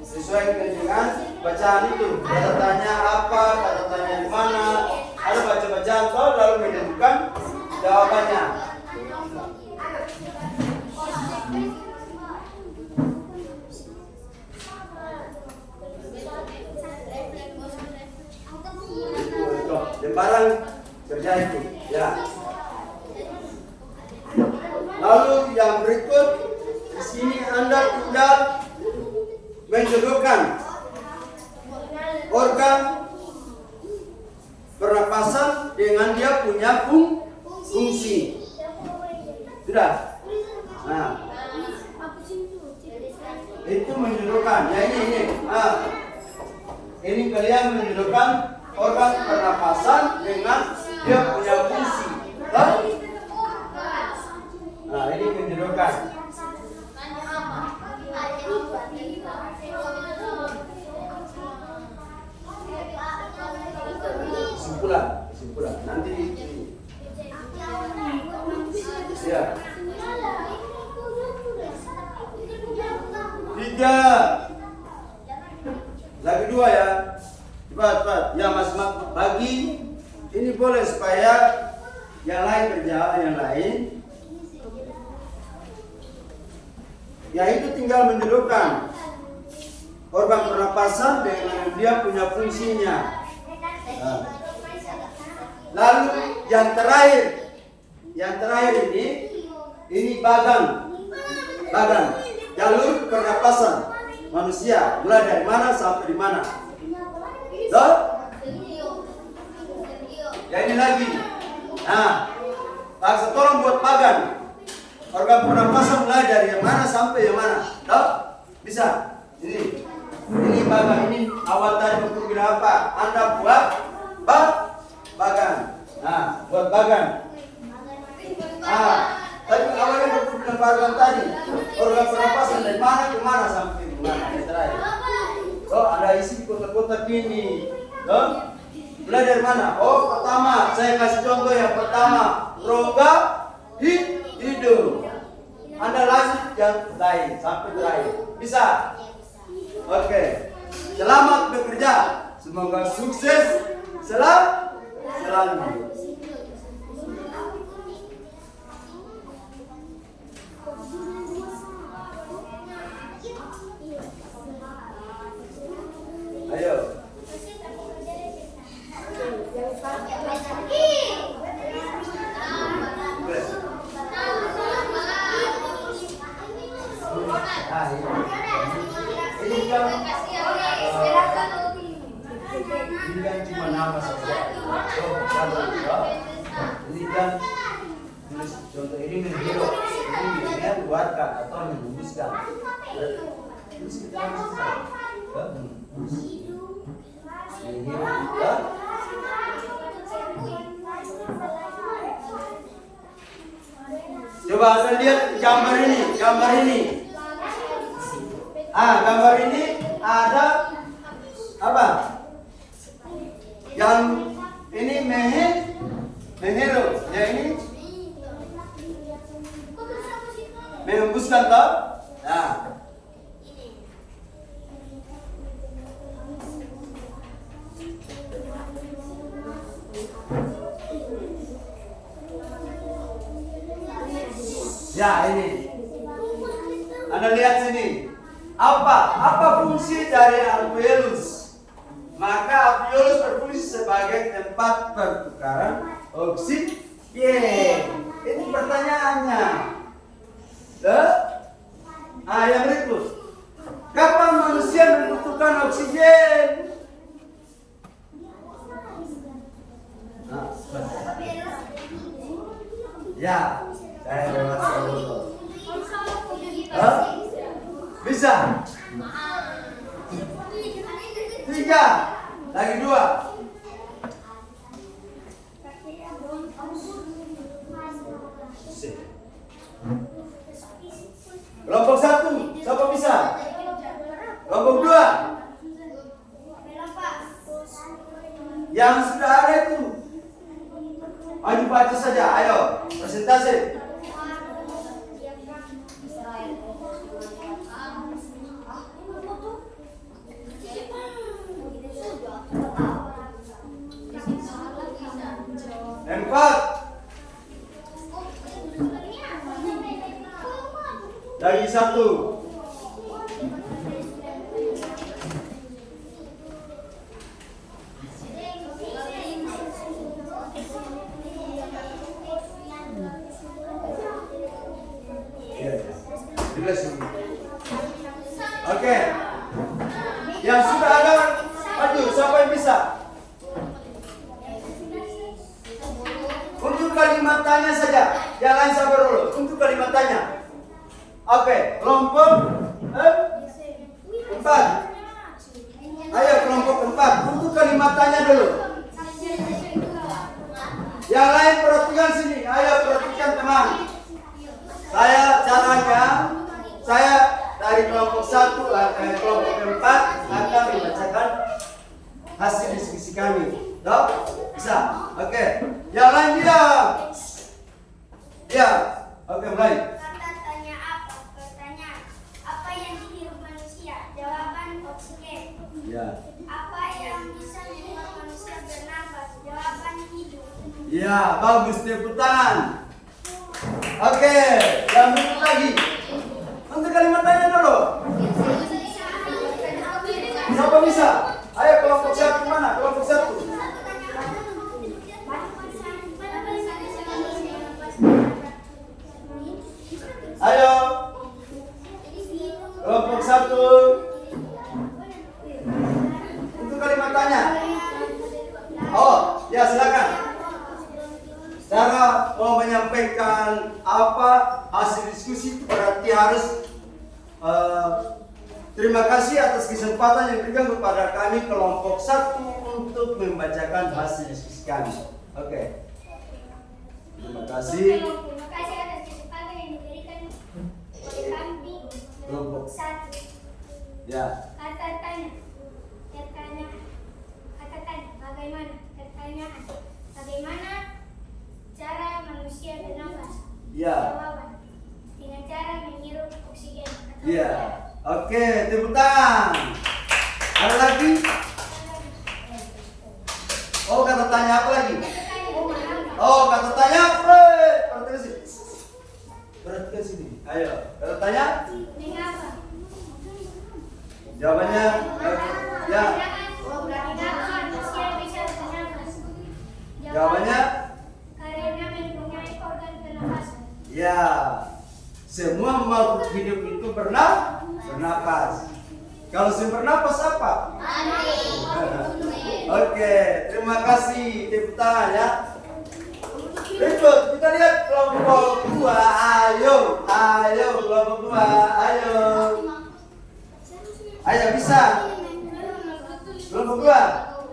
Sesuaikan dengan bacaan itu. Kata tanya apa? Kata tanya di mana? Ada baca-bacaan toh, lalu menentukan jawabannya. Lembaran kerja itu, ya. Lalu yang berikut, di sini Anda tinggal menjodohkan organ pernapasan dengan dia punya fungsi. Sudah? Nah, itu menjodohkan. Ya ini. Ini kalian menjodohkan organ pernapasan dengan dia punya fungsi. Nah, ini menjodohkan. Kesimpulan. Nanti ya. 3. Lagi 2 ya. Cepat. Ya Mas bagi. Ini boleh supaya yang lain kerja, yang lain. Ya itu tinggal menjodohkan organ pernapasan dengan dia punya fungsinya. Nah. Lalu yang terakhir ini bagan jalur pernapasan manusia mulai dari mana sampai di mana. Loh? Ya ini lagi. Nah, paksa tolong buat bagan. organ pernapasan mulai dari yang mana sampai yang mana? Tahu? Bisa? Ini bagan, ini awal tadi untuk bilang apa? Anda buat bagan. Nah, buat bagan. Nah, tadi awalnya untuk bagan tadi. Organ pernapasan dari mana ke mana sampai ke mana? Terakhir. Oh, Anda isi kotak-kotak ini. Tuh. Mulai dari mana? Oh, pertama, saya kasih contoh yang pertama, rongga hidung. Anda lanjut yang lain sampai terakhir. Bisa? Oke. Selamat bekerja. Semoga sukses selalu. Ayo. Ini kan cuma nama saja. Ini kan tulis contoh ini menghirup, ini mengeluarkan atau menghembuskan. Terus kita langsung menghirup. Coba Anda lihat gambar ini. Gambar ini ada apa? Yang ini menghirup, yang ini menghembuskan toh? Nah. Ya, ini. Anda lihat sini. Apa fungsi dari alveolus? Maka alveolus berfungsi sebagai tempat pertukaran oksigen. Ini pertanyaannya. Yang berikut. Kapan manusia membutuhkan oksigen? Ya, saya dewasa dulu. Bisa? 3. Lagi 2. Kelompok 1, siapa bisa? Kelompok 2. Yang sudah ada itu. Maju baca saja, ayo. Presentasi. Empat. Lagi 1. Oke. Yang sudah ada, maju. Siapa yang bisa? Untuk kalimat tanya saja. Yang lain sabar dulu. Untuk kalimat tanya. Oke. Kelompok 4. Ayo kelompok 4. Untuk kalimat tanya dulu. Yang lain perhatikan sini. Ayo perhatikan teman. Saya dari kelompok 1, kelompok 4 akan membacakan hasil diskusi kami. Dok? Bisa? Oke. Yang lain diam. Ya. Oke, mulai. Kata tanya apa? Pertanyaan. Apa yang dihirup manusia? Jawaban oksigen. Ya. Apa yang bisa membuat manusia bernafas? Jawaban hidup. Ya, bagus, tepuk tangan. Oke, yang berikut lagi. Untuk kalimat tanya dulu. Siapa bisa? Ayo kelompok 1 mana? Kelompok 1. Ayo. Kelompok 1. Untuk kalimat tanya. Oh, ya silakan. Cara mau menyampaikan apa hasil diskusi itu berarti harus terima kasih atas kesempatan yang diberikan kepada kami kelompok 1 untuk membacakan hasil diskusi kami. Oke. Terima kasih. Terima kasih atas kesempatan yang diberikan oleh kami Kelompok 1. Ya. Kata tanya. Bagaimana cara manusia bernafas? Ya. Jawaban. Dengan cara menghirup oksigen. Iya. Oke, tepuk tangan. Ada lagi? Oh, kata tanya apa lagi? Oh, kata tanya apa? Berarti ke sini. Berarti ke sini. Ayo, kata tanya. Mengapa? Jawabannya ya. Mengapa manusia bisa bernafas? Jawabannya Karena mempunyai organ pernafasan. ya. Semua makhluk hidup itu bernapas. Kalau yang bernapas apa? Oke, terima kasih. Tepuk tangan ya. Berikut kita lihat kelompok 2. Ayo kelompok 2. Ayo bisa. Kelompok 2.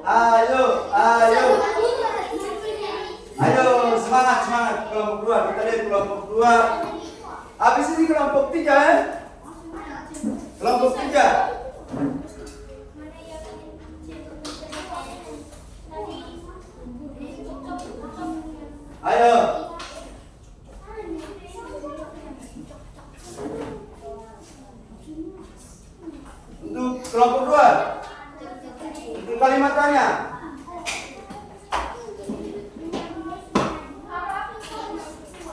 Ayo semangat kelompok 2. Kita lihat kelompok 2. Habis ini kelompok 3 ya. Kelompok 3. Ayo. Untuk kelompok 2. Untuk kalimat tanya.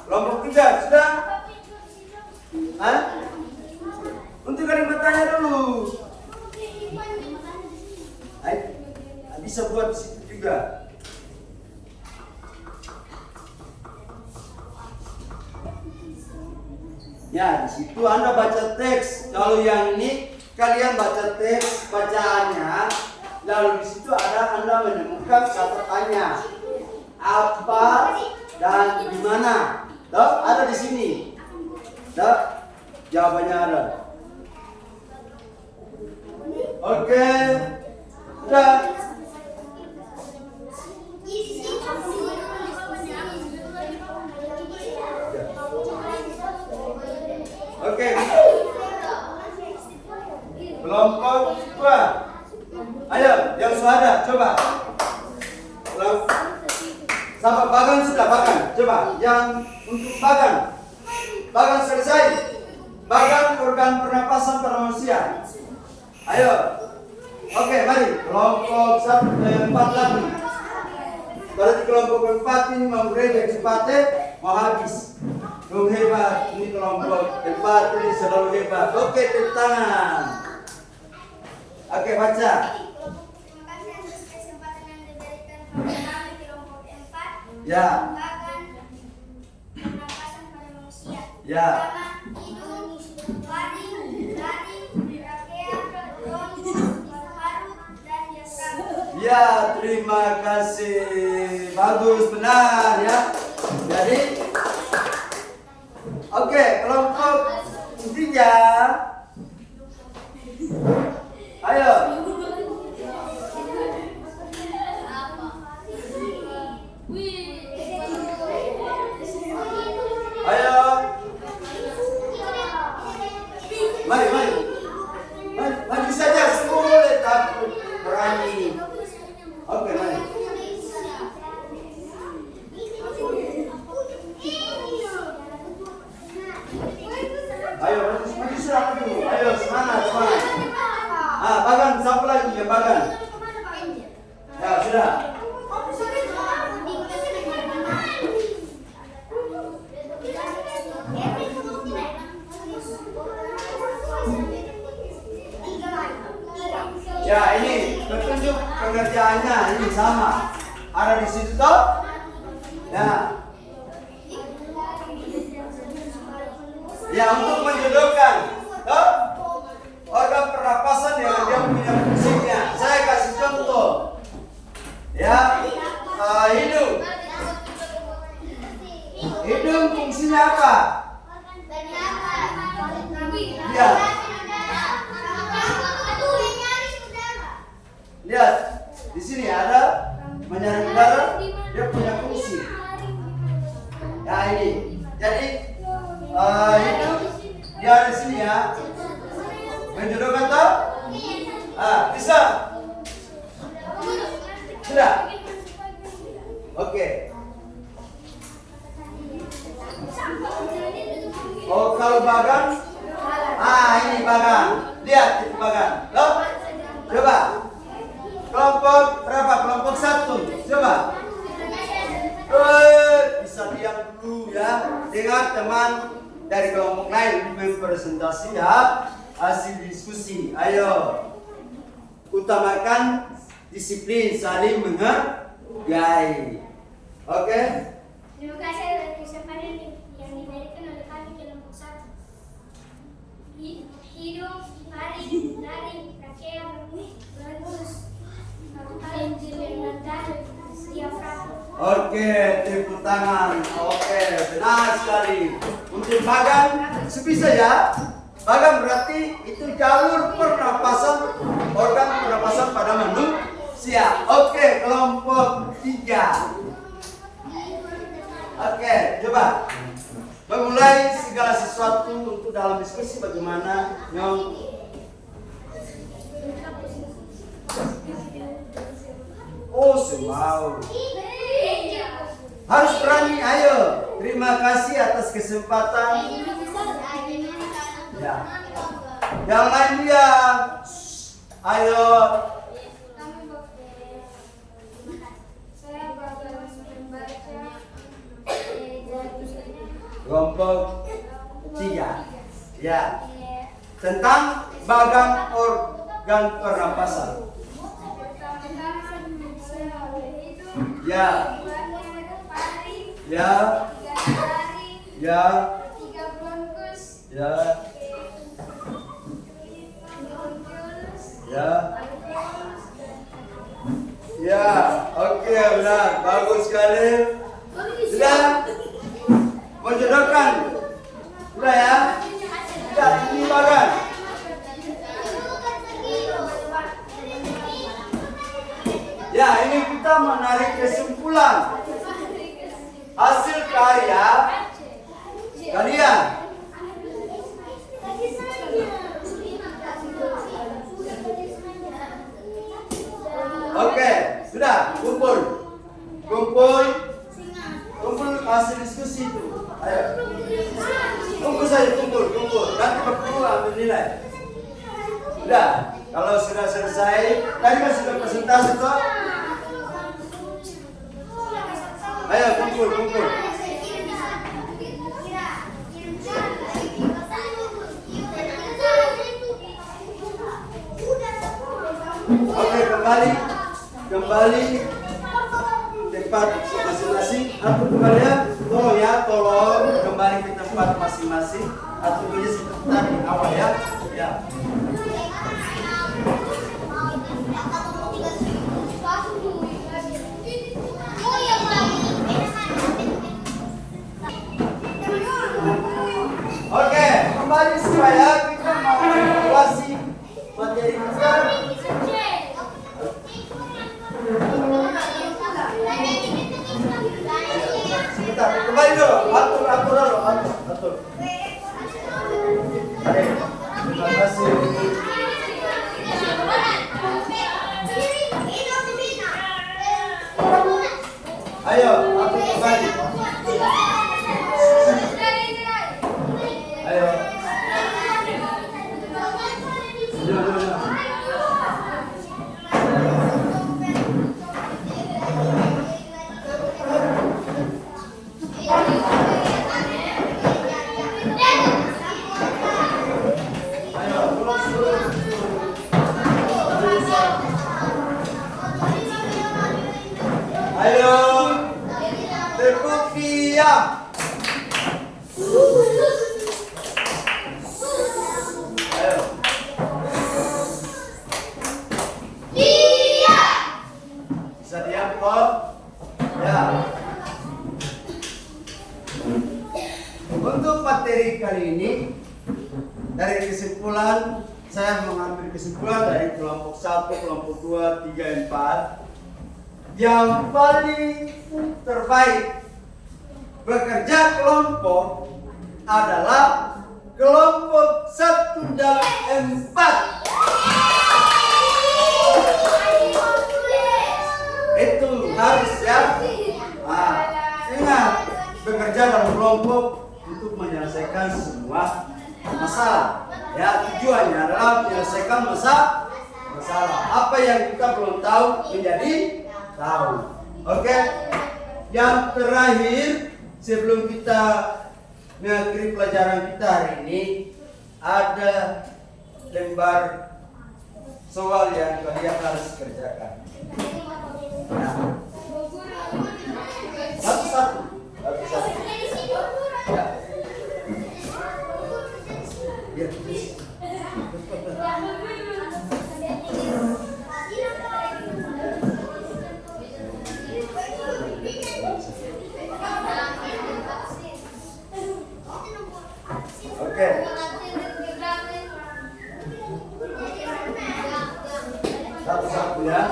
Kelompok 3 sudah? Hah? Untuk kalimat tanya dulu. Ayo. Bisa buat di situ juga. Ya, di situ Anda baca teks. Kalau yang ini kalian baca teks bacaannya, lalu di situ ada Anda menemukan kata tanya. Apa dan di mana? Tuh, ada di sini. Tuh, jawabannya ada. Oke. Sudah. Oke. Kelompok 2. Ayo, yang sudah ada, coba. Sampai bagan sudah, bagan. Coba, yang untuk bagan. Bagan selesai. Bagan organ pernapasan pada manusia. Ayo. Oke, mari. Kelompok 4 lagi. Berarti kelompok 4 ini mau ready cepatnya, mau habis. Hebat, ini kelompok 4 ini selalu hebat. Oke, tepuk tangan. Oke, baca. Terima kasih atas kesempatan yang diberikan kepada kami kelompok 4. Ya. Bagan pernapasan pada manusia. Ya. Pertama, hidung, laring, trakea, bronkus, paru-paru, dan diafragma. Ya, terima kasih. Bagus, benar ya. Jadi, oke, kelompok 3. Ayo. Ayo. Mari saja semua takut berani. Oke, mari. Ayo, maju sudah maju. Ayo, semangat. Bagan, siapa lagi yang bagan? Ya, sudah. Ya, ini petunjuk pengerjaannya ini sama. Ada di situ toh? Ya. Ya, untuk menjodohkan toh? Organ pernapasan yang dia punya fungsinya. Saya kasih contoh. Ya, hidung. Hidung fungsinya apa? Menjodohkan toh? Bisa? Sudah? Oke. Oh, kalau Bagan? Ini Bagan. Lihat itu Bagan. Loh? Coba. Kelompok berapa? Kelompok 1. Coba. Bisa diam dulu ya. Dengar teman dari kelompok lain mempresentasi ya. Hasil diskusi. Ayo. Utamakan disiplin, saling menghargai. Oke? Terima kasih atas kesempatan yang diberikan oleh kami kelompok 1. Hidup, hari, lari, rakyat, bagus. Oke, tepuk tangan. Oke, benar sekali. Untuk Bagan, sebisa ya. Bagan berarti itu jalur pernapasan, organ pernapasan pada manusia. Oke, kelompok 3. Oke, coba memulai segala sesuatu untuk dalam diskusi bagaimana Nyong. Oh, semau. Harus berani, ayo. Terima kasih atas kesempatan. Ya. Yang lain dia. Ayo. Kelompok 3. Ya. Tentang bagan organ pernapasan. Ya. Ya. Ya. Ya. Ya. Ya. Oke, benar. Bagus sekali. Sudah menjodohkan. Sudah ya. Sudah, ini Bagan. Ya, ini kita menarik kesimpulan hasil karya kalian. Oke, sudah kumpul hasil diskusi itu. Ayo, kumpul saja, kumpul. Nanti berkumpul ambil nilai. Sudah, kalau sudah selesai, tadi kan sudah presentasi toh. Ayo kumpul. Oke, kembali tempat masing-masing. Atau kembali ya, tolong kembali ke tempat masing-masing. Atau tulis seperti awal ya. Ya. Oke, kembali supaya kita mengevaluasi materi kita. Sebentar, kembali dulu. Atur. Terima kasih. Ayo, atur kembali. Ayo. Ayo, tepuk diam. Ayo. Bisa diam kok? Ya. Untuk materi kali ini, dari kesimpulan, saya mengambil kesimpulan dari kelompok 1, kelompok 2, 3, 4. Yang paling terbaik bekerja kelompok adalah kelompok 1 dan 4. Itu harus ya. Nah, ingat bekerja dalam kelompok untuk menyelesaikan semua masalah. Ya, tujuannya adalah menyelesaikan masalah. Apa yang kita belum tahu menjadi tahu. Oke. Yang terakhir sebelum kita mengakhiri pelajaran kita hari ini, ada lembar soal yang kalian harus kerjakan. Nah, satu-satu. Ya. Ya. Oke. Satu-satu ya.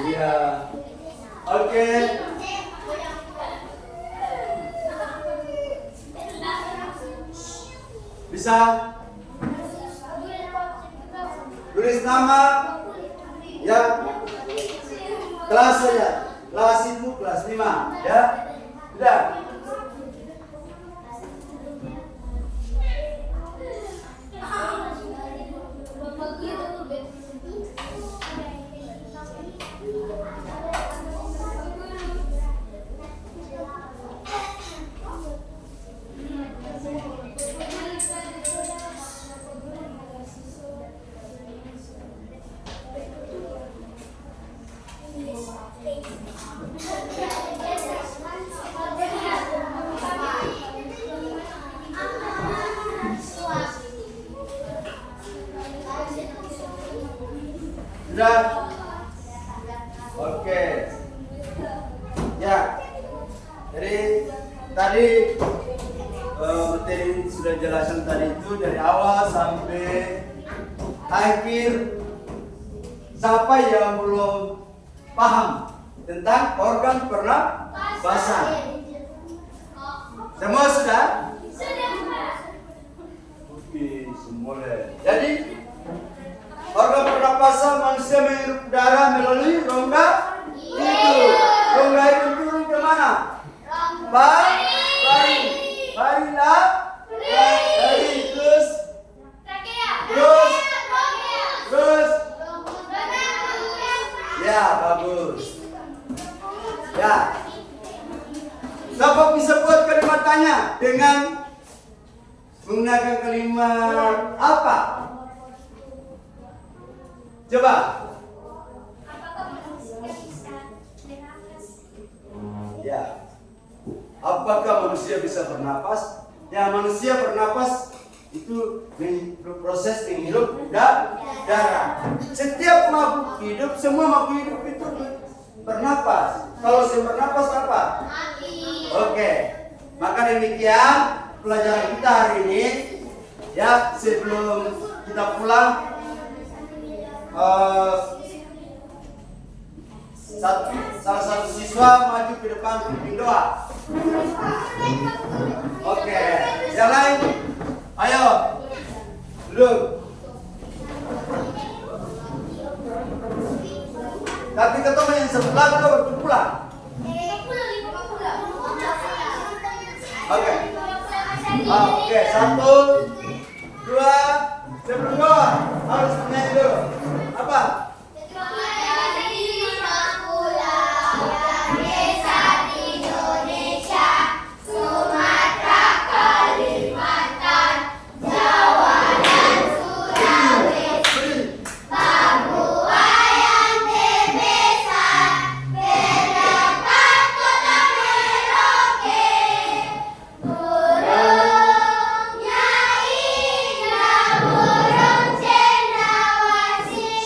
Iya. Oke. Bisa tulis nama ya, kelas saja, kelas itu kelas 5 ya, sudah. Sudah? Oke. Ya. Jadi tadi materi sudah jelaskan tadi itu dari awal sampai akhir. Siapa yang belum paham tentang organ pernapasan? Semua sudah? Oke, semua. Jadi organ pernapasan manusia menghirup udara melalui rongga hidung. Rongga hidung turun ke mana? Paling terus ya, bagus ya. Siapa bisa buat kalimat tanya dengan menggunakan kalimat apa? Coba. Ya. Apakah manusia bisa bernapas? Ya, manusia bernapas itu proses menghirup darah. Setiap makhluk hidup, semua makhluk hidup itu bernapas. Kalau saya bernapas apa? Oke. Maka demikian pelajaran kita hari ini. Ya, sebelum kita pulang, salah satu siswa maju ke depan pimpin doa. Oke, yang lain, ayo duduk. Tapi ketemu yang sebelah kita berpulang. Oke. Oke, 1, 2, sebelum doa harus menyanyi dulu. Apa?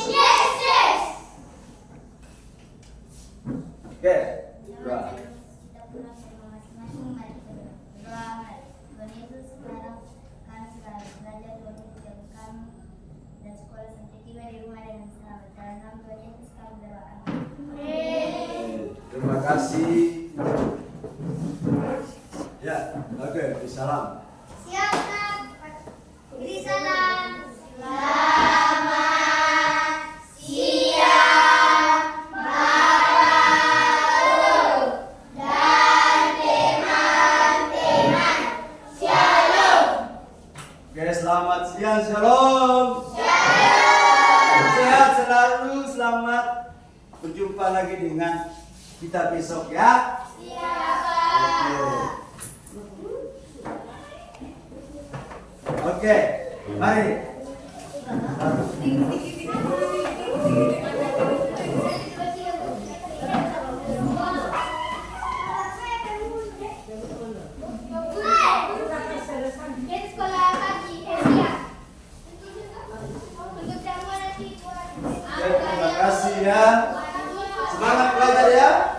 Yes. kasih. Ya, oke, salam. Siap, Kak. Beri salam. Selamat siang, Bapak Guru dan teman-teman. Shalom. Oke, selamat siang, shalom. Sehat selalu, selamat berjumpa lagi dengan kita besok ya. Oke, mari. Sekolah pagi, siap. Untuk Terima kasih ya. Semangat belajar ya.